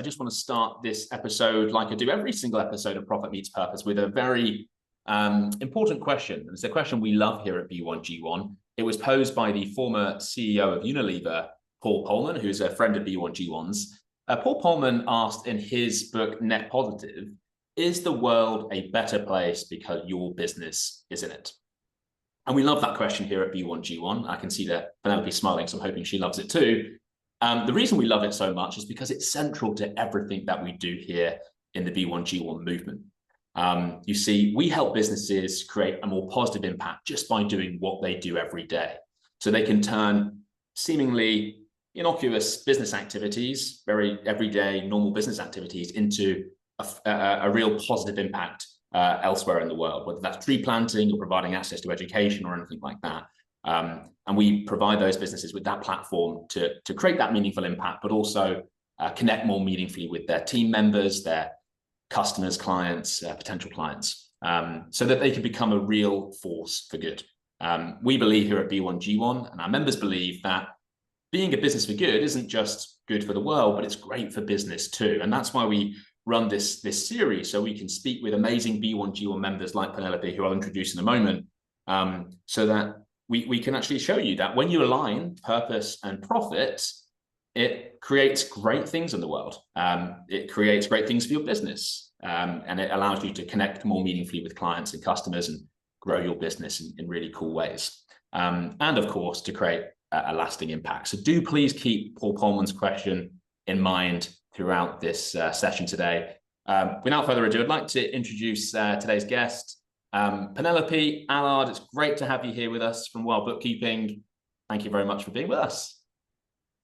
just want to start this episode like I do every single episode of Profit Meets Purpose with a very important question. And it's a question we love here at B1G1. It was posed by the former CEO of Unilever, Paul Polman, who's a friend of B1G1's. Paul Polman asked in his book, Net Positive, is the world a better place because your business is in it? And we love that question here at B1G1. I can see that Penelope smiling, so I'm hoping she loves it too. The reason we love it so much is because it's central to everything that we do here in the B1G1 movement. You see, we help businesses create a more positive impact just by doing what they do every day. So they can turn seemingly innocuous business activities, very everyday, normal business activities, into a real positive impact elsewhere in the world, whether that's tree planting or providing access to education or anything like that. And we provide those businesses with that platform to create that meaningful impact, but also connect more meaningfully with their team members, their customers, clients, potential clients, so that they can become a real force for good. We believe here at B1G1, and our members believe, that being a business for good isn't just good for the world, but it's great for business too. And that's why we run this series, so we can speak with amazing B1G1 members like Penelope, who I'll introduce in a moment, so that we can actually show you that when you align purpose and profit, it creates great things in the world. It creates great things for your business, and it allows you to connect more meaningfully with clients and customers and grow your business in really cool ways. And of course, to create a lasting impact. So do please keep Paul Polman's question in mind throughout this session today. Without further ado, I'd like to introduce today's guest, Penelope. Allard, it's great to have you here with us from Wild Bookkeeping. Thank you very much for being with us.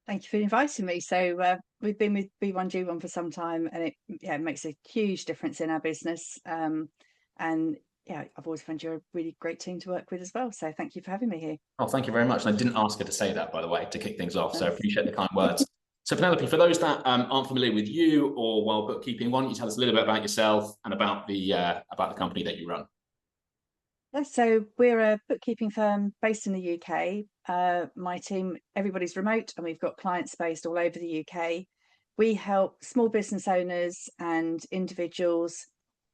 Thank you for inviting me. So we've been with B1G1 for some time, and it makes a huge difference in our business. And yeah, I've always found you're a really great team to work with as well. So thank you for having me here. Oh, thank you very much. And I didn't ask her to say that, by the way, to kick things off. So I appreciate the kind words. So Penelope, for those that aren't familiar with you or Wild Bookkeeping, why don't you tell us a little bit about yourself and about the company that you run? So we're a bookkeeping firm based in the UK. My team, everybody's remote, and we've got clients based all over the UK. We help small business owners and individuals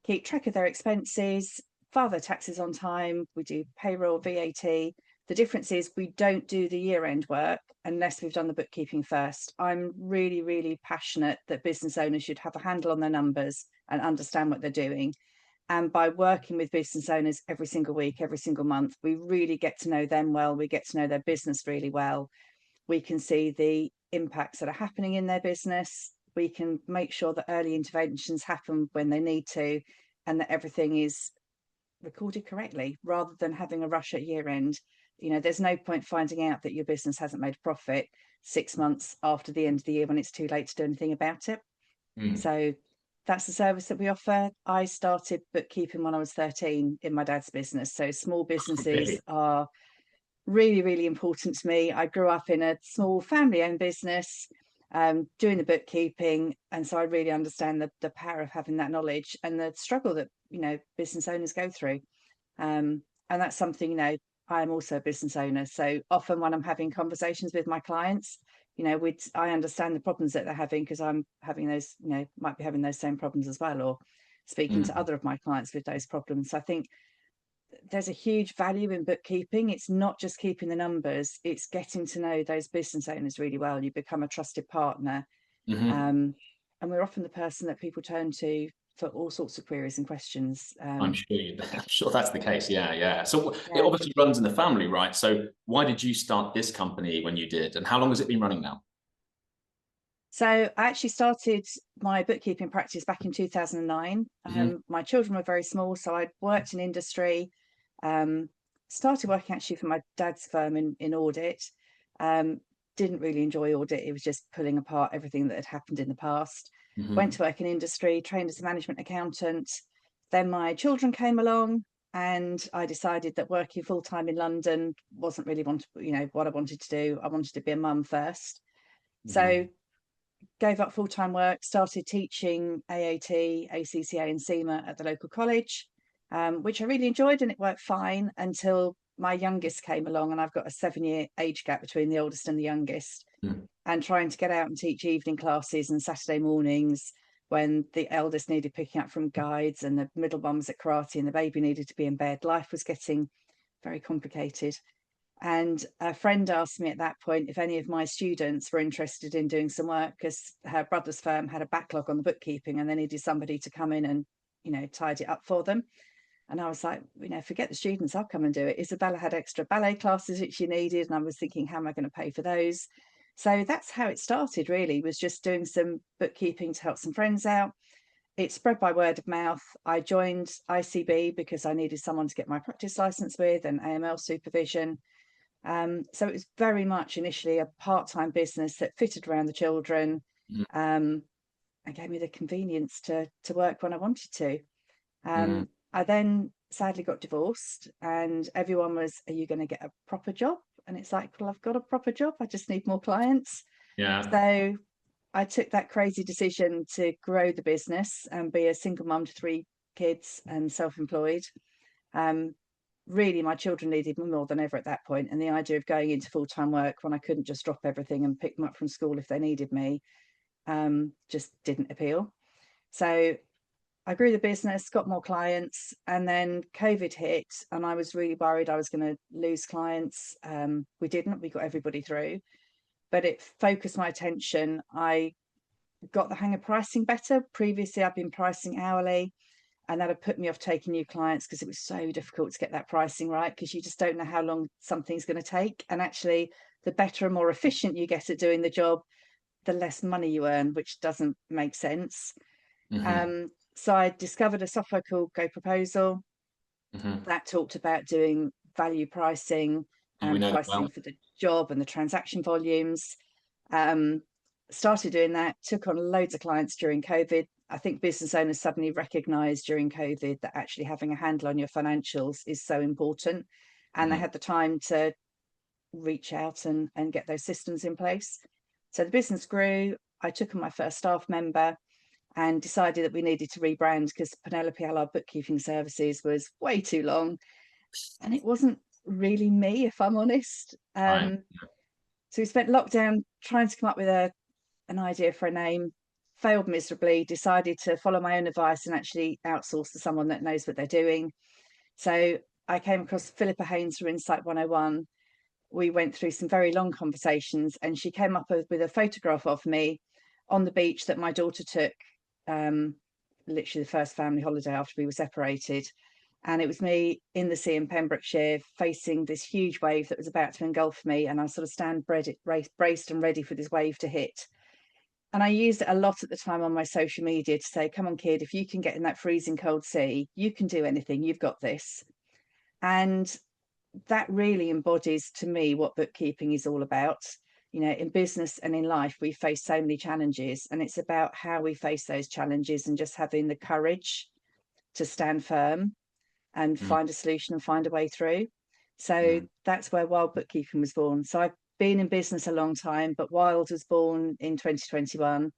keep track of their expenses, file their taxes on time. We do payroll, VAT. The difference is we don't do the year-end work unless we've done the bookkeeping first. I'm really, really passionate that business owners should have a handle on their numbers and understand what they're doing. And by working with business owners every single week, every single month, we really get to know them well. We get to know their business really well. We can see the impacts that are happening in their business. We can make sure that early interventions happen when they need to, and that everything is recorded correctly, rather than having a rush at year end. There's no point finding out that your business hasn't made a profit 6 months after the end of the year when it's too late to do anything about it. So that's the service that we offer. I started bookkeeping when I was 13 in my dad's business. So small businesses are really, really important to me. I grew up in a small family-owned business, doing the bookkeeping. And so I really understand the power of having that knowledge and the struggle that, business owners go through. And that's something, I'm also a business owner. So often when I'm having conversations with my clients, I understand the problems that they're having, because I'm having those, might be having those same problems as well, or speaking to other of my clients with those problems. So I think there's a huge value in bookkeeping. It's not just keeping the numbers, it's getting to know those business owners really well. You become a trusted partner. And we're often the person that people turn to for all sorts of queries and questions. I'm sure that's the case. Yeah. So it obviously runs in the family, right? So why did you start this company when you did, and how long has it been running now? So I actually started my bookkeeping practice back in 2009. My children were very small, so I'd worked in industry, started working actually for my dad's firm in audit. Didn't really enjoy audit. It was just pulling apart everything that had happened in the past. Went to work in industry, trained as a management accountant. Then my children came along, and I decided that working full-time in London wasn't really what I wanted to do. I wanted to be a mum first. So gave up full-time work, started teaching AAT, ACCA and CIMA at the local college, which I really enjoyed, and it worked fine until my youngest came along, and I've got a 7-year age gap between the oldest and the youngest. and trying to get out and teach evening classes and Saturday mornings when the eldest needed picking up from guides and the middle one was at karate and the baby needed to be in bed. Life was getting very complicated. And a friend asked me at that point if any of my students were interested in doing some work, because her brother's firm had a backlog on the bookkeeping and they needed somebody to come in and, tidy it up for them. And I was like, forget the students, I'll come and do it. Isabella had extra ballet classes that she needed. And I was thinking, how am I going to pay for those? So that's how it started, really, was just doing some bookkeeping to help some friends out. It spread by word of mouth. I joined ICB because I needed someone to get my practice license with and AML supervision. So it was very much initially a part-time business that fitted around the children, and gave me the convenience to work when I wanted to. I then sadly got divorced, and everyone was, are you going to get a proper job? And it's like, well, I've got a proper job, I just need more clients. So I took that crazy decision to grow the business and be a single mum to 3 kids and self-employed. Really, my children needed me more than ever at that point, and the idea of going into full-time work when I couldn't just drop everything and pick them up from school if they needed me just didn't appeal. So I grew the business, got more clients, and then COVID hit and I was really worried I was going to lose clients. We didn't, we got everybody through, but it focused my attention. I got the hang of pricing better. Previously I've been pricing hourly, and that had put me off taking new clients because it was so difficult to get that pricing right, because you just don't know how long something's going to take. And actually, the better and more efficient you get at doing the job, the less money you earn, which doesn't make sense. So I discovered a software called Go Proposal that talked about doing value pricing and pricing for the job and the transaction volumes. Started doing that, took on loads of clients during COVID. I think business owners suddenly recognized during COVID that actually having a handle on your financials is so important. And they had the time to reach out and get those systems in place. So the business grew. I took on my first staff member and decided that we needed to rebrand because Penelope Allard Bookkeeping Services was way too long. And it wasn't really me, if I'm honest. So we spent lockdown trying to come up with an idea for a name, failed miserably, decided to follow my own advice and actually outsource to someone that knows what they're doing. So I came across Philippa Haynes from Insight 101. We went through some very long conversations and she came up with a photograph of me on the beach that my daughter took, literally the first family holiday after we were separated. And it was me in the sea in Pembrokeshire facing this huge wave that was about to engulf me. And I sort of stand braced and ready for this wave to hit. And I used it a lot at the time on my social media to say, come on, kid, if you can get in that freezing cold sea, you can do anything, you've got this. And that really embodies to me what bookkeeping is all about. In business and in life, we face so many challenges, and it's about how we face those challenges and just having the courage to stand firm and find a solution and find a way through. So that's where Wild Bookkeeping was born. So I've been in business a long time, but Wild was born in 2021.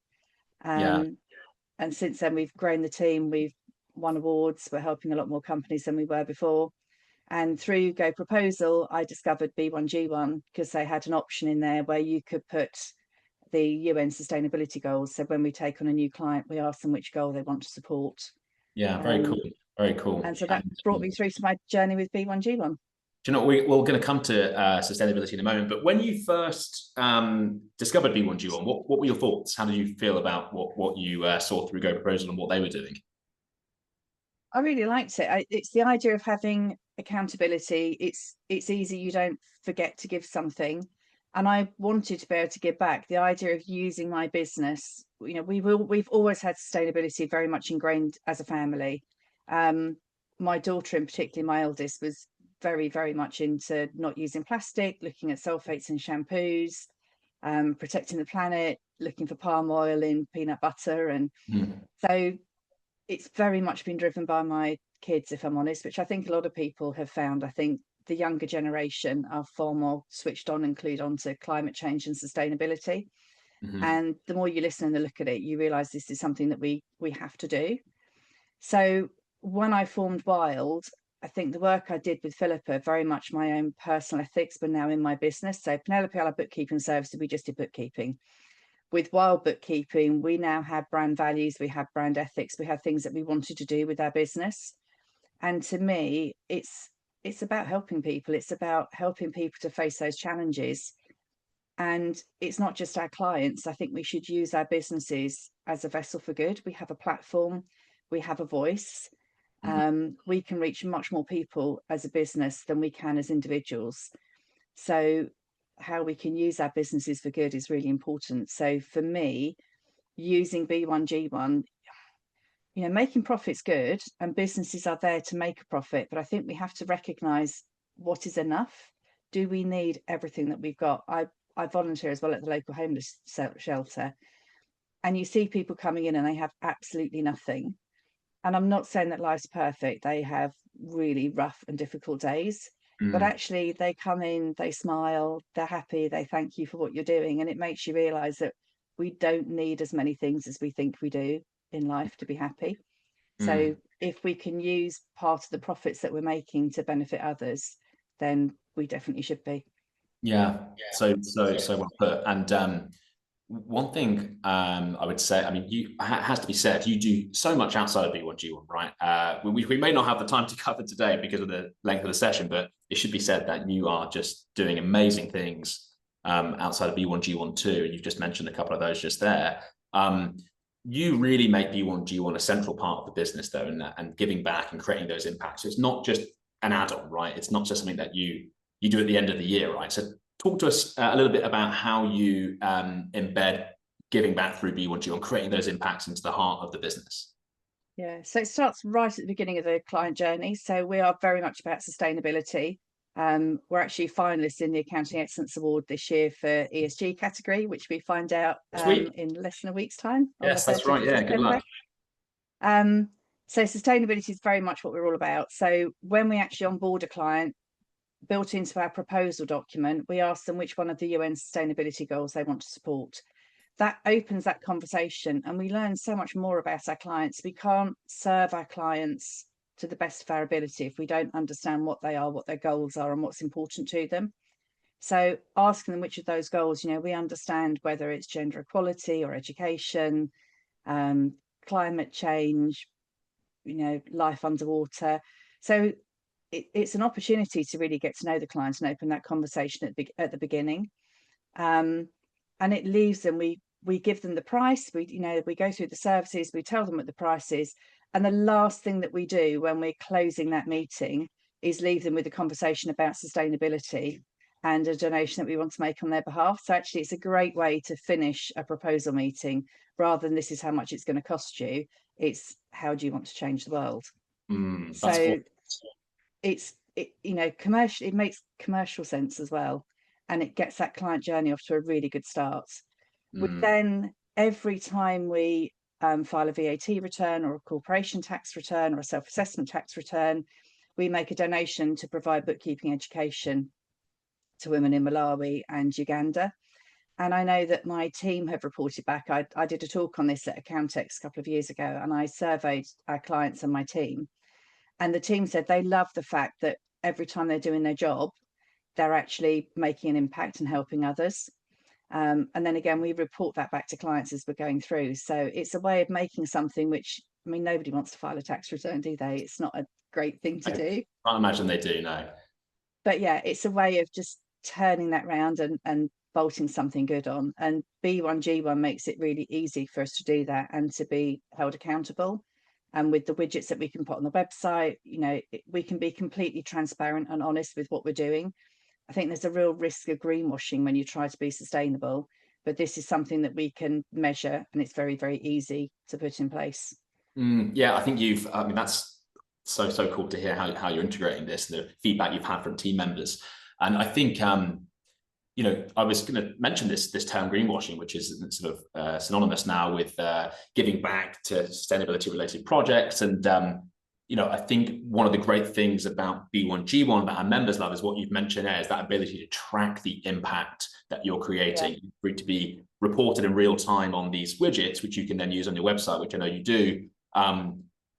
And since then we've grown the team, we've won awards, we're helping a lot more companies than we were before. And through Go Proposal, I discovered B1G1 because they had an option in there where you could put the UN sustainability goals. So when we take on a new client, we ask them which goal they want to support. Very cool. Very cool. And so that brought me through to my journey with B1G1. Do you know, we're going to come to sustainability in a moment, but when you first discovered B1G1, what were your thoughts? How did you feel about what you saw through Go Proposal and what they were doing? I really liked it. It's the idea of having accountability. It's easy, you don't forget to give something. And I wanted to be able to give back. The idea of using my business, we've always had sustainability very much ingrained as a family. My daughter in particular, my eldest, was very, very much into not using plastic, looking at sulfates in shampoos, protecting the planet, looking for palm oil in peanut butter. And so it's very much been driven by my kids, if I'm honest, which I think a lot of people have found. I think the younger generation are far more switched on and clued on to climate change and sustainability. And the more you listen and look at it, you realise this is something that we have to do. So when I formed Wild, I think the work I did with Philippa, very much my own personal ethics, but now in my business. So Penelope, our bookkeeping services, we just did bookkeeping. With Wild Bookkeeping, we now have brand values, we have brand ethics, we have things that we wanted to do with our business. And to me, it's about helping people. It's about helping people to face those challenges. And it's not just our clients. I think we should use our businesses as a vessel for good. We have a platform, we have a voice. We can reach much more people as a business than we can as individuals. So how we can use our businesses for good is really important. So for me, using B1G1, making profits good, and businesses are there to make a profit. But I think we have to recognize what is enough. Do we need everything that we've got? I volunteer as well at the local homeless shelter, and you see people coming in and they have absolutely nothing. And I'm not saying that life's perfect. They have really rough and difficult days, but actually they come in, they smile, they're happy, they thank you for what you're doing. And it makes you realize that we don't need as many things as we think we do in life to be happy. So if we can use part of the profits that we're making to benefit others, then we definitely should be. Yeah, so well put. And one thing I would say, I mean, has to be said, you do so much outside of B1G1, right? We may not have the time to cover today because of the length of the session, but it should be said that you are just doing amazing things outside of B1G1 too. And you've just mentioned a couple of those just there. You really make B1G1 a central part of the business, though, and giving back and creating those impacts. So it's not just an add-on, right? It's not just something that you do at the end of the year, right? So talk to us a little bit about how you embed giving back through B1G1, creating those impacts into the heart of the business. Yeah, so it starts right at the beginning of the client journey. So we are very much about sustainability. We're actually finalists in the Accounting Excellence Award this year for ESG category, which we find out in less than a week's time. Yes, that's right. Yeah, good luck. So sustainability is very much what we're all about. So when we actually onboard a client, built into our proposal document, we ask them which one of the UN sustainability goals they want to support. That opens that conversation, and we learn so much more about our clients. We can't serve our clients to the best of our ability if we don't understand what they are, what their goals are, and what's important to them. So asking them which of those goals, we understand whether it's gender equality or education, climate change, life underwater. So it's an opportunity to really get to know the clients and open that conversation at the beginning. And it leaves them, we give them the price, we go through the services, we tell them what the price is. And the last thing that we do when we're closing that meeting is leave them with a conversation about sustainability and a donation that we want to make on their behalf. So actually it's a great way to finish a proposal meeting, rather than this is how much it's going to cost you. It's how do you want to change the world? So commercial, it makes commercial sense as well, and it gets that client journey off to a really good start. We then, every time we file a VAT return or a corporation tax return or a self-assessment tax return, we make a donation to provide bookkeeping education to women in Malawi and Uganda. And I know that my team have reported back. I did a talk on this at Accountex a couple of years ago, and I surveyed our clients and my team. And the team said they love the fact that every time they're doing their job, they're actually making an impact and helping others. And then again, we report that back to clients as we're going through. So it's a way of making something which, I mean, nobody wants to file a tax return, do they? It's not a great thing to do. I can't imagine they do, no. But yeah, it's a way of just turning that round and bolting something good on. And B1G1 makes it really easy for us to do that and to be held accountable. And with the widgets that we can put on the website, we can be completely transparent and honest with what we're doing. I think there's a real risk of greenwashing when you try to be sustainable, but this is something that we can measure, and it's very, very easy to put in place. Yeah, I think that's so cool to hear how you're integrating this, the feedback you've had from team members. And I think, I was going to mention this term greenwashing, which is sort of synonymous now with giving back to sustainability related projects. And, I think one of the great things about B1G1 that our members love is what you've mentioned there, is that ability to track the impact that you're creating, for it to be reported in real time on these widgets, which you can then use on your website, which I know you do.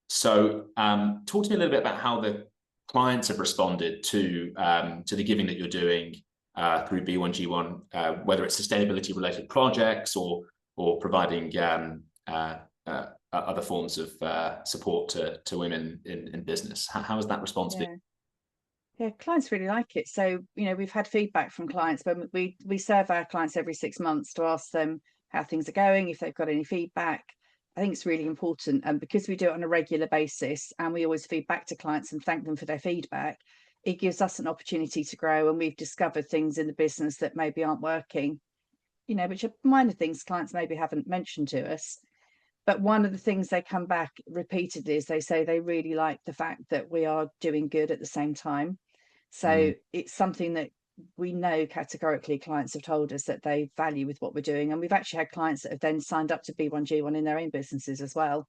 So talk to me a little bit about how the clients have responded to the giving that you're doing through B1G1, whether it's sustainability related projects or providing other forms of support to women in business. How has that response been? Yeah, clients really like it. So, we've had feedback from clients, but we serve our clients every 6 months to ask them how things are going, if they've got any feedback. I think it's really important, and because we do it on a regular basis and we always feed back to clients and thank them for their feedback, it gives us an opportunity to grow, and we've discovered things in the business that maybe aren't working, which are minor things clients maybe haven't mentioned to us. But one of the things they come back repeatedly is they say they really like the fact that we are doing good at the same time. So it's something that we know categorically clients have told us that they value with what we're doing. And we've actually had clients that have then signed up to B1G1 in their own businesses as well,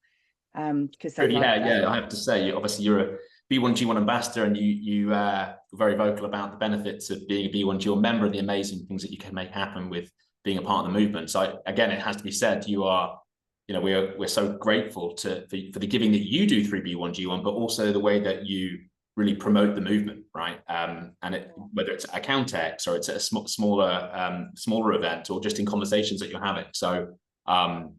because they like that. Yeah, I have to say, obviously you're a B1G1 ambassador, and you are very vocal about the benefits of being a B1G1 member and the amazing things that you can make happen with being a part of the movement. So again, it has to be said, you are, we're so grateful for the giving that you do through B1G1, but also the way that you really promote the movement, right? And whether it's at Accountex or it's at a smaller event, or just in conversations that you're having. So I'm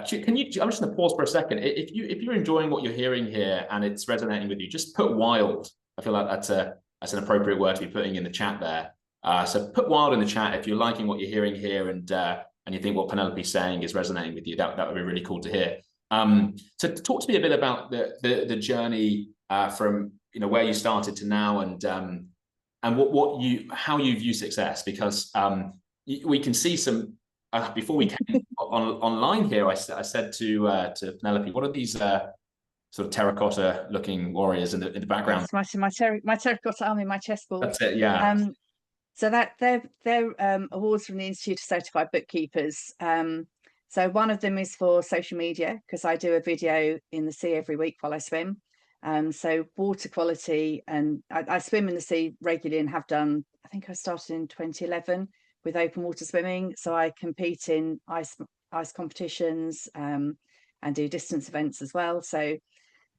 just going to pause for a second. If you're enjoying what you're hearing here and it's resonating with you, just put wild. I feel like that's an appropriate word to be putting in the chat there. So put wild in the chat if you're liking what you're hearing here, and you think what Penelope's saying is resonating with you. That would be really cool to hear. So talk to me a bit about the journey from where you started to now, and how you view success, because we can see some before we came online here. I said to Penelope, what are these sort of terracotta looking warriors in the background? Yes, my terracotta army, my chessboard. That's it, yeah. So that they're awards from the Institute of Certified Bookkeepers. So one of them is for social media, because I do a video in the sea every week while I swim. So water quality, and I swim in the sea regularly and have done. I think I started in 2011 with open water swimming. So I compete in ice competitions and do distance events as well. So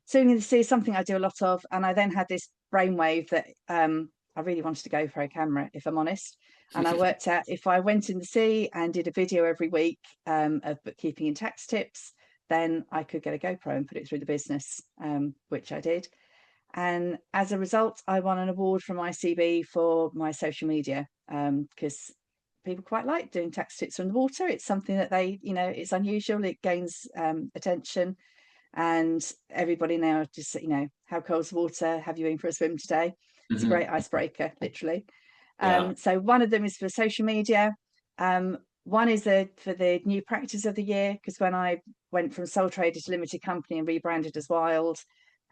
swimming in the sea is something I do a lot of. And I then had this brainwave that I really wanted a GoPro camera, if I'm honest. And I worked out if I went in the sea and did a video every week of bookkeeping and tax tips, then I could get a GoPro and put it through the business, which I did. And as a result, I won an award from ICB for my social media, because people quite like doing tax tips from the water. It's something that they, it's unusual. It gains attention, and everybody now just, how cold's water? Have you been for a swim today? It's a great icebreaker, literally. So one of them is for social media. One is for the new practice of the year, because when I went from sole trader to limited company and rebranded as Wild,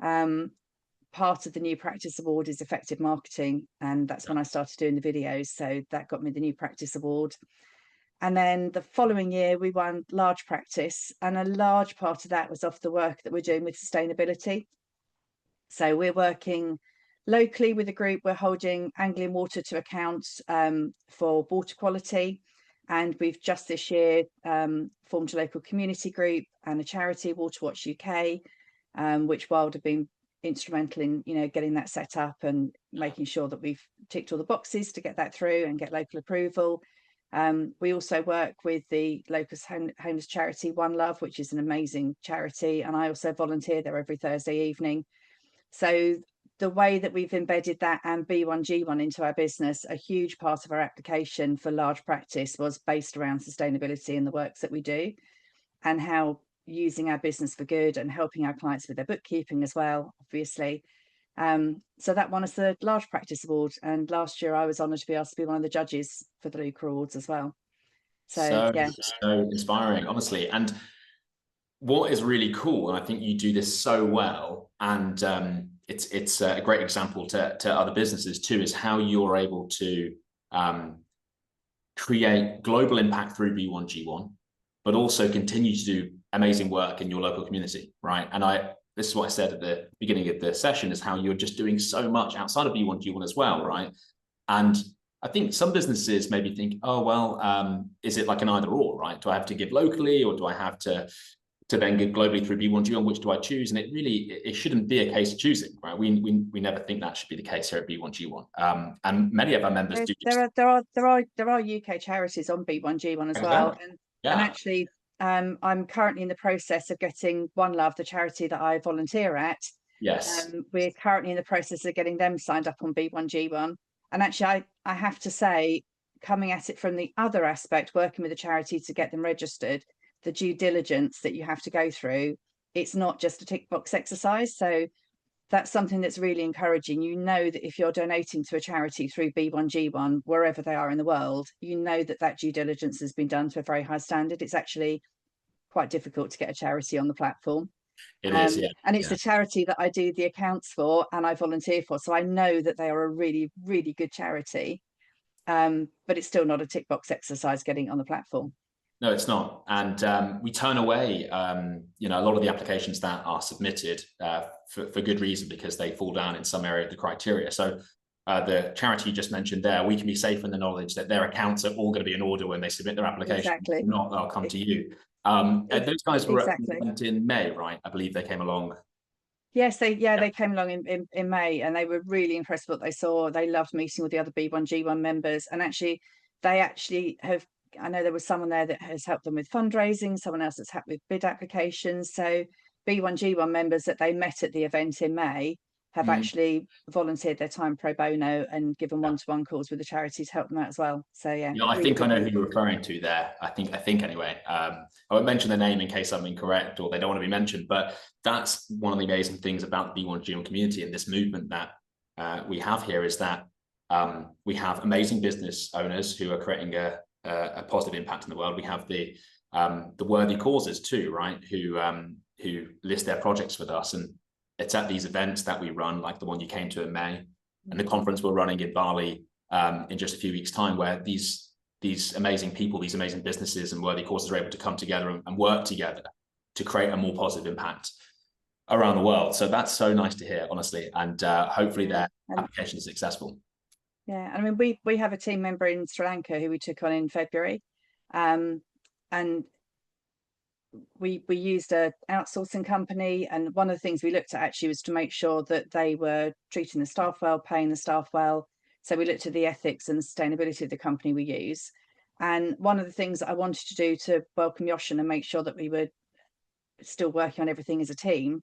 part of the new practice award is effective marketing, and that's when I started doing the videos. So that got me the new practice award. And then the following year we won large practice, and a large part of that was off the work that we're doing with sustainability. So we're working locally with a group. We're holding Anglian Water to account for water quality. And we've just this year formed a local community group and a charity, Waterwatch UK, which Wild have been instrumental in, getting that set up and making sure that we've ticked all the boxes to get that through and get local approval. We also work with the local homeless charity One Love, which is an amazing charity, and I also volunteer there every Thursday evening. So the way that we've embedded that and B1G1 into our business, a huge part of our application for large practice was based around sustainability and the works that we do, and how using our business for good and helping our clients with their bookkeeping as well, obviously. So that won us the large practice award, and last year I was honoured to be asked to be one of the judges for the Luca Awards as well. So inspiring, honestly. And what is really cool, and I think you do this so well, and it's a great example to other businesses too, is how you're able to create global impact through B1G1, but also continue to do amazing work in your local community, right? And this is what I said at the beginning of the session, is how you're just doing so much outside of B1G1 as well, right? And I think some businesses maybe think, oh, well, is it like an either or, right? Do I have to give locally, or do I have to to then go globally through B1G1, which do I choose? And it shouldn't be a case of choosing, right? We never think that should be the case here at B1G1. And many of our members do. There are UK charities on B1G1 as well, and actually, I'm currently in the process of getting One Love, the charity that I volunteer at. Yes. We're currently in the process of getting them signed up on B1G1, and actually, I have to say, coming at it from the other aspect, working with a charity to get them registered, the due diligence that you have to go through, it's not just a tick box exercise. So that's something that's really encouraging. You know that if you're donating to a charity through B1G1, wherever they are in the world, you know that that due diligence has been done to a very high standard. It's actually quite difficult to get a charity on the platform. It is, yeah. And it's the charity that I do the accounts for and I volunteer for. So I know that they are a really, really good charity. But it's still not a tick box exercise getting on the platform. No, it's not. And we turn away, a lot of the applications that are submitted for good reason, because they fall down in some area of the criteria. So the charity you just mentioned there, we can be safe in the knowledge that their accounts are all going to be in order when they submit their application. Exactly. If not, they'll come to you. Those guys were in May, right? I believe they came along. Yes, they came along in May, and they were really impressed with what they saw. They loved meeting with the other B1G1 members, and actually have. I know there was someone there that has helped them with fundraising, someone else that's helped with bid applications. So B1G1 members that they met at the event in May have actually volunteered their time pro bono and given one-to-one calls with the charity to help them out as well. So yeah, I think I know who you're referring to there. I think anyway. I won't mention the name in case I'm incorrect or they don't want to be mentioned, but that's one of the amazing things about the B1G1 community and this movement that we have here, is that we have amazing business owners who are creating a positive impact in the world. We have the worthy causes too, right? Who list their projects with us, and it's at these events that we run, like the one you came to in May, and the conference we're running in Bali in just a few weeks' time, where these amazing people, these amazing businesses and worthy causes are able to come together and work together to create a more positive impact around the world. So that's so nice to hear, honestly, and hopefully their application is successful. Yeah, I mean, we have a team member in Sri Lanka who we took on in February, and we used a outsourcing company, and one of the things we looked at actually was to make sure that they were treating the staff well, paying the staff well. So we looked at the ethics and sustainability of the company we use. And one of the things that I wanted to do to welcome Yoshin and make sure that we were still working on everything as a team,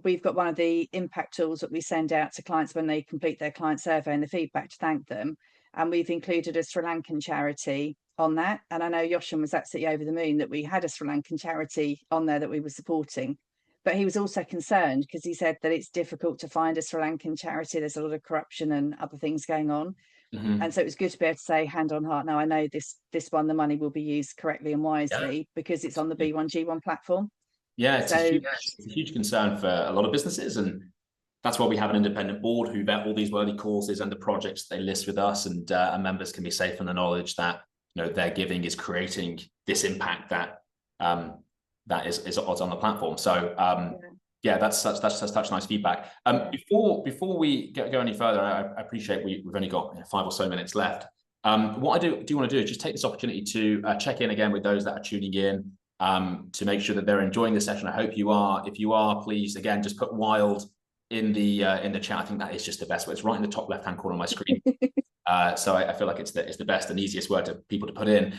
we've got one of the impact tools that we send out to clients when they complete their client survey and the feedback to thank them. And we've included a Sri Lankan charity on that. And I know Yoshin was absolutely over the moon that we had a Sri Lankan charity on there that we were supporting. But he was also concerned because he said that it's difficult to find a Sri Lankan charity. There's a lot of corruption and other things going on. And so it was good to be able to say, hand on heart, now I know this one, the money will be used correctly and wisely because it's on the B1G1 platform. Yeah, it's a huge concern for a lot of businesses, and that's why we have an independent board who vet all these worthy causes and the projects they list with us, and members can be safe in the knowledge that their giving is creating this impact that is on the platform. So that's such nice feedback. Before we go any further, I appreciate we've only got 5 or so minutes left. What I do want to do is just take this opportunity to check in again with those that are tuning in, to make sure that they're enjoying the session. I hope you are. If you are, please again just put wild in the chat. I think that is just the best way. It's right in the top left hand corner of my screen. So I feel like it's the best and easiest word to people to put in.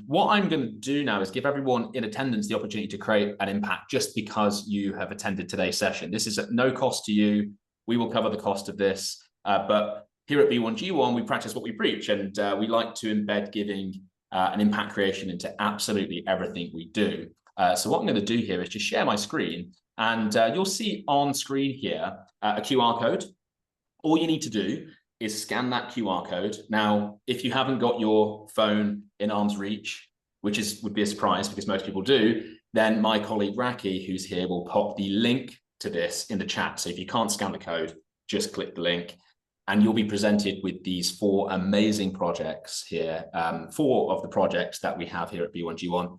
What I'm going to do now is give everyone in attendance the opportunity to create an impact just because you have attended today's session. This is at no cost to you. We will cover the cost of this, but here at B1G1 we practice what we preach, and we like to embed giving and impact creation into absolutely everything we do. So what I'm going to do here is just share my screen, and you'll see on screen here a QR code. All you need to do is scan that QR code. Now, if you haven't got your phone in arm's reach, which would be a surprise because most people do, then my colleague Raki, who's here, will pop the link to this in the chat. So if you can't scan the code, just click the link, and you'll be presented with these 4 amazing projects here. 4 of the projects that we have here at B1G1.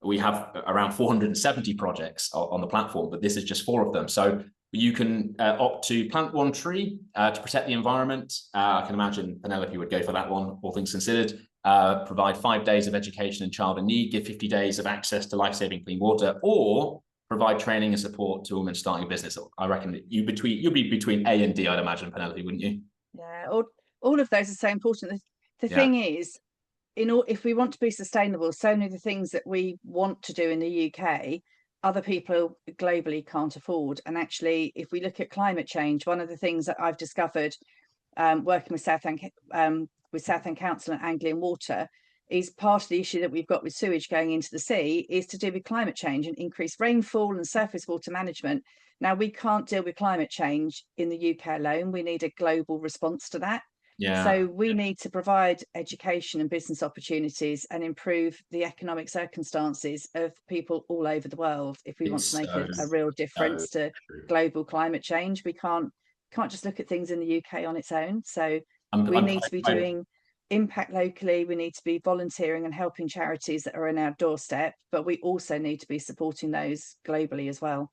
We have around 470 projects on the platform, but this is just 4 of them. So you can opt to plant 1 tree to protect the environment. I can imagine Penelope would go for that one, all things considered. provide 5 days of education and child in need, give 50 days of access to life-saving clean water, or provide training and support to women starting a business. I reckon that you'd be between A and D, I'd imagine, Penelope, wouldn't you? Yeah, all of those are so important. The thing is, if we want to be sustainable, so many of the things that we want to do in the UK, other people globally can't afford. And actually, if we look at climate change, one of the things that I've discovered working with Southend Council and Anglian Water is part of the issue that we've got with sewage going into the sea is to do with climate change and increased rainfall and surface water management. Now, we can't deal with climate change in the UK alone. We need a global response to that. Yeah. So we need to provide education and business opportunities and improve the economic circumstances of people all over the world if we want to make a real difference to global climate change. We can't just look at things in the UK on its own. So we need to be doing impact locally. We need to be volunteering and helping charities that are in our doorstep, but we also need to be supporting those globally as well.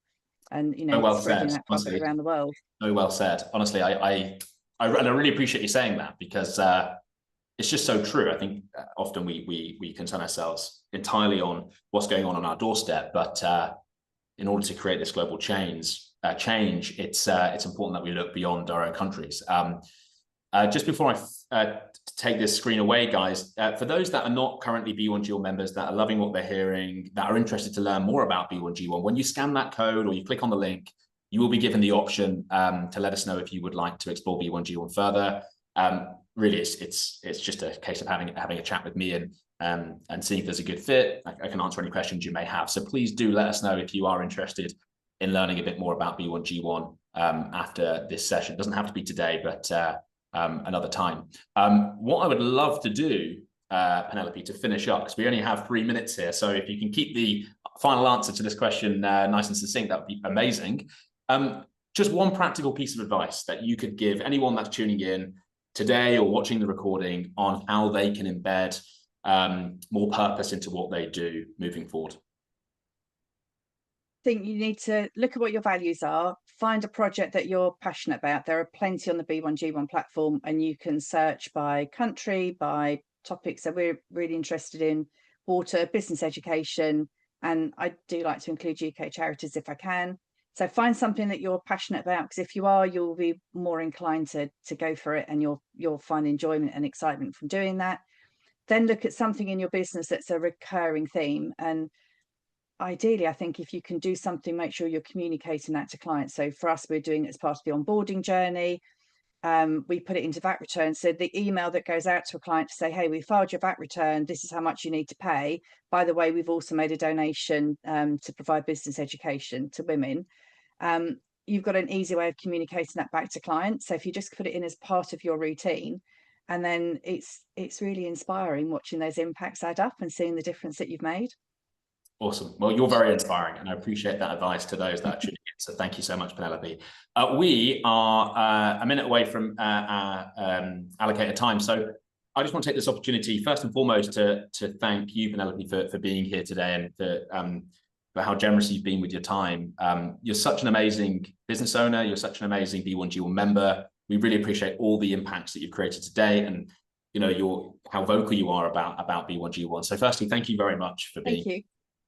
And, you know, spreading that profit around the world. Very well said. Honestly, I really appreciate you saying that, because it's just so true. I think often we concern ourselves entirely on what's going on our doorstep, but in order to create this global change, it's important that we look beyond our own countries. Just before I take this screen away, guys, for those that are not currently B1G1 members, that are loving what they're hearing, that are interested to learn more about B1G1, when you scan that code or you click on the link, you will be given the option to let us know if you would like to explore B1G1 further. Really, it's just a case of having a chat with me and seeing if there's a good fit. I can answer any questions you may have. So please do let us know if you are interested in learning a bit more about B1G1 after this session. It doesn't have to be today, but another time. What I would love to do, Penelope, to finish up, because we only have 3 minutes here, so if you can keep the final answer to this question nice and succinct, that would be amazing. Just one practical piece of advice that you could give anyone that's tuning in today or watching the recording on how they can embed more purpose into what they do moving forward. I think you need to look at what your values are, find a project that you're passionate about. There are plenty on the B1G1 platform, and you can search by country, by topics. So we're really interested in water, business education, and I do like to include UK charities if I can. So find something that you're passionate about, because if you are, you'll be more inclined to go for it, and you'll find enjoyment and excitement from doing that. Then look at something in your business that's a recurring theme, and ideally, I think if you can do something, make sure you're communicating that to clients. So for us, we're doing it as part of the onboarding journey. We put it into VAT return. So the email that goes out to a client to say, hey, we filed your VAT return, this is how much you need to pay. By the way, we've also made a donation to provide business education to women. You've got an easy way of communicating that back to clients. So if you just put it in as part of your routine, and then it's really inspiring watching those impacts add up and seeing the difference that you've made. Awesome. Well, you're very inspiring, and I appreciate that advice to those that are tuning in. So thank you so much, Penelope. We are a minute away from our allocated time. So I just want to take this opportunity, first and foremost, to thank you, Penelope, for being here today, and for how generous you've been with your time. You're such an amazing business owner. You're such an amazing B1G1 member. We really appreciate all the impacts that you've created today, and you know how vocal you are about B1G1. So firstly, thank you very much for being. Thank you.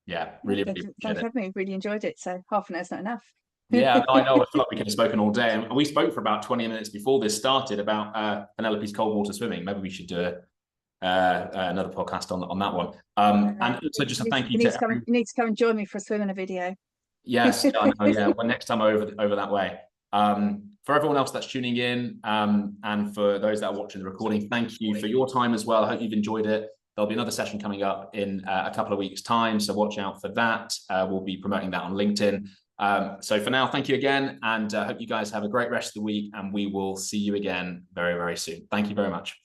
Yeah, really appreciate Thanks for having me. Really enjoyed it. So half an hour's not enough. Yeah, I know. I feel like we could have spoken all day, and we spoke for about 20 minutes before this started about Penelope's cold water swimming. Maybe we should do another podcast on that one. And also just a thank you to you need to come and join me for a swim and a video. Yes, I know, yeah. Well, next time over that way. For everyone else that's tuning in, and for those that are watching the recording, thank you for your time as well. I hope you've enjoyed it. There'll be another session coming up in a couple of weeks' time, so watch out for that. We'll be promoting that on LinkedIn. So for now, thank you again, and hope you guys have a great rest of the week, and we will see you again very, very soon. Thank you very much.